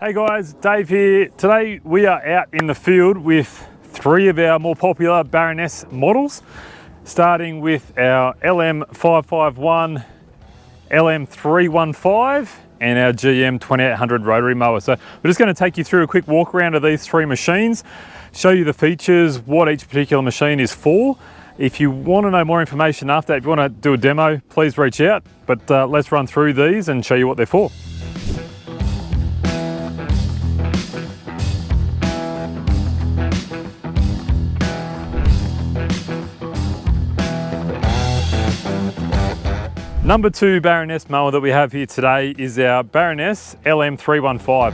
Hey guys, Dave here. Today we are out in the field with three of our more popular Baroness models, starting with our LM315, LM315 and our GM 2800 rotary mower. So we're just going to take you through a quick walk around of these three machines, show you the features, what each particular machine is for. If you want to know more information after that, if you want to do a demo, please reach out. But let's run through these and show you what they're for. Number two Baroness mower that we have here today is our Baroness LM315.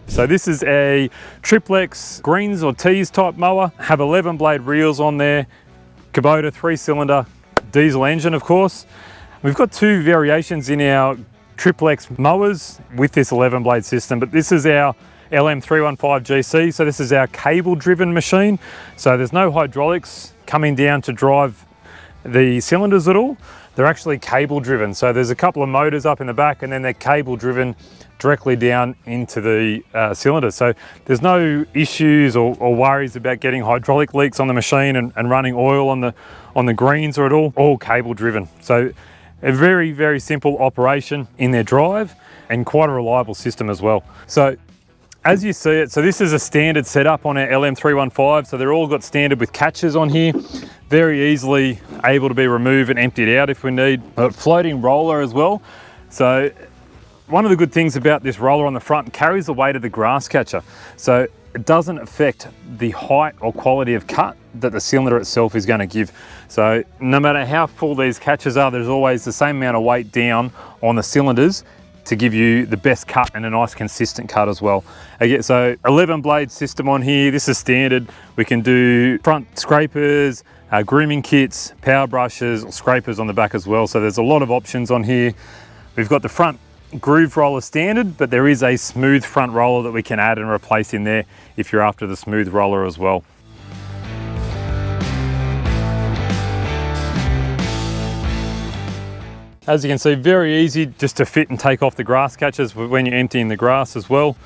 So this is a Triplex greens or tees type mower, have 11 blade reels on there, Kubota 3-cylinder diesel engine of course. We've got two variations in our Triplex mowers with this 11 blade system, but this is our LM315GC, so this is our cable driven machine. So there's no hydraulics coming down to drive the cylinders at all. They're actually cable driven. So there's a couple of motors up in the back and then they're cable driven directly down into the cylinder. So there's no issues or worries about getting hydraulic leaks on the machine and running oil on the greens or at all cable driven. So a very, very simple operation in their drive and quite a reliable system as well. So as you see it, so this is a standard setup on our LM315. So they're all got standard with catches on here, very easily able to be removed and emptied out if we need. A floating roller as well. So one of the good things about this roller on the front, carries the weight of the grass catcher. So it doesn't affect the height or quality of cut that the cylinder itself is going to give. So no matter how full these catches are, there's always the same amount of weight down on the cylinders to give you the best cut and a nice consistent cut as well. Again, so 11 blade system on here. This is standard. We can do front scrapers, grooming kits, power brushes, or scrapers on the back as well. So there's a lot of options on here. We've got the front groove roller standard, but there is a smooth front roller that we can add and replace in there if you're after the smooth roller as well. As you can see, very easy just to fit and take off the grass catchers when you're emptying the grass as well.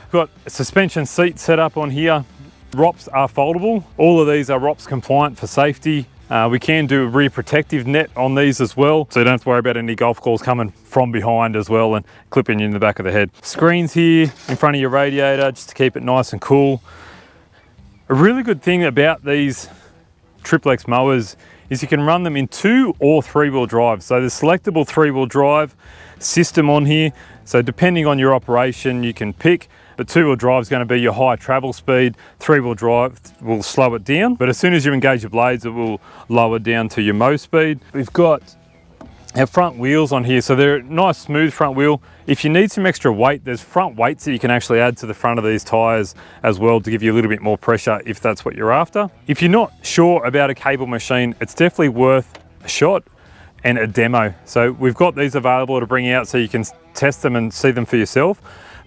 We've got a suspension seat set up on here. ROPS are foldable. All of these are ROPS compliant for safety. We can do a rear protective net on these as well, so you don't have to worry about any golf balls coming from behind as well and clipping you in the back of the head. Screens here in front of your radiator just to keep it nice and cool. A really good thing about these Triplex mowers is you can run them in 2 or 3-wheel drive. So there's selectable 3-wheel drive system on here. So depending on your operation, you can pick. But 2-wheel drive is going to be your high travel speed. 3-wheel drive will slow it down. But as soon as you engage your blades, it will lower down to your mow speed. We've got our front wheels on here. So they're a nice smooth front wheel. If you need some extra weight, there's front weights that you can actually add to the front of these tires as well to give you a little bit more pressure if that's what you're after. If you're not sure about a cable machine, it's definitely worth a shot and a demo. So we've got these available to bring out so you can test them and see them for yourself.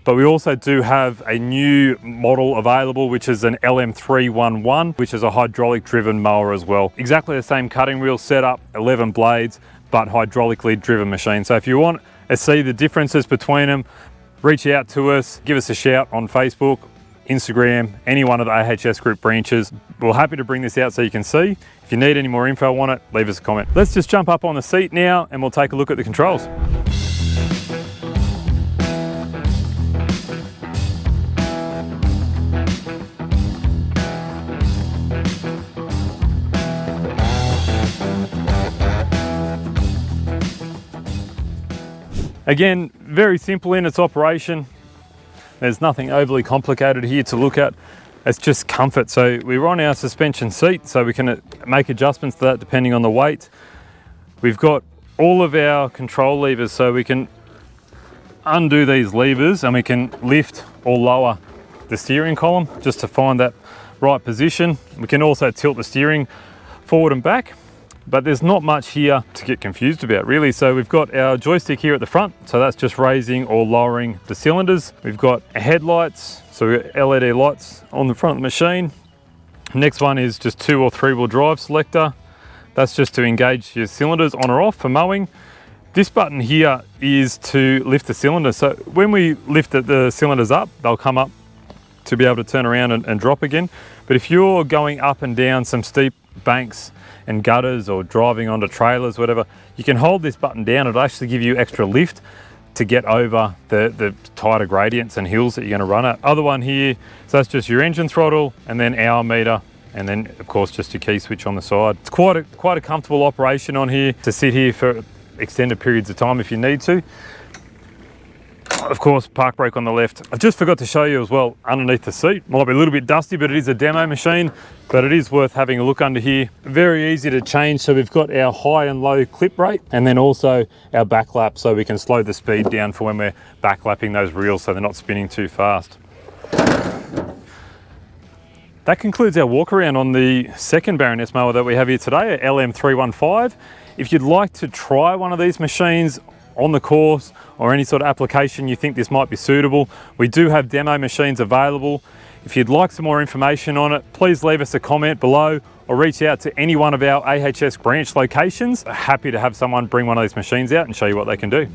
But we also do have a new model available, which is an LM315, which is a hydraulic driven mower as well. Exactly the same cutting wheel setup, 11 blades, but hydraulically driven machine. So if you want to see the differences between them, reach out to us, give us a shout on Facebook, Instagram, any one of the AHS Group branches. We're happy to bring this out so you can see. If you need any more info on it, leave us a comment. Let's just jump up on the seat now and we'll take a look at the controls. Again, very simple in its operation. There's nothing overly complicated here to look at. It's just comfort. So we're on our suspension seat, so we can make adjustments to that depending on the weight. We've got all of our control levers, so we can undo these levers and we can lift or lower the steering column just to find that right position. We can also tilt the steering forward and back. but there's not much here to get confused about really. So we've got our joystick here at the front, so that's just raising or lowering the cylinders. We've got headlights, so we've got LED lights on the front of the machine. Next one is just 2 or 3 wheel drive selector. That's just to engage your cylinders on or off for mowing. This button here is to lift the cylinder. So when we lift the cylinders up, they'll come up to be able to turn around and drop again. But if you're going up and down some steep banks and gutters or driving onto trailers, whatever, you can hold this button down. It'll actually give you extra lift to get over the tighter gradients and hills that you're going to run at. Other one here, so that's just your engine throttle and then hour meter, and then of course just your key switch on the side. It's quite a comfortable operation on here to sit here for extended periods of time if you need to. Of course, park brake on the left. I just forgot to show you as well, underneath the seat. Might be a little bit dusty, but it is a demo machine, but it is worth having a look under here. Very easy to change. So we've got our high and low clip rate, and then also our back lap, so we can slow the speed down for when we're back lapping those reels so they're not spinning too fast. That concludes our walk around on the second Baroness mower that we have here today, a LM315. If you'd like to try one of these machines on the course or any sort of application you think this might be suitable, we do have demo machines available. If you'd like some more information on it, please leave us a comment below or reach out to any one of our AHS branch locations. Happy to have someone bring one of these machines out and show you what they can do.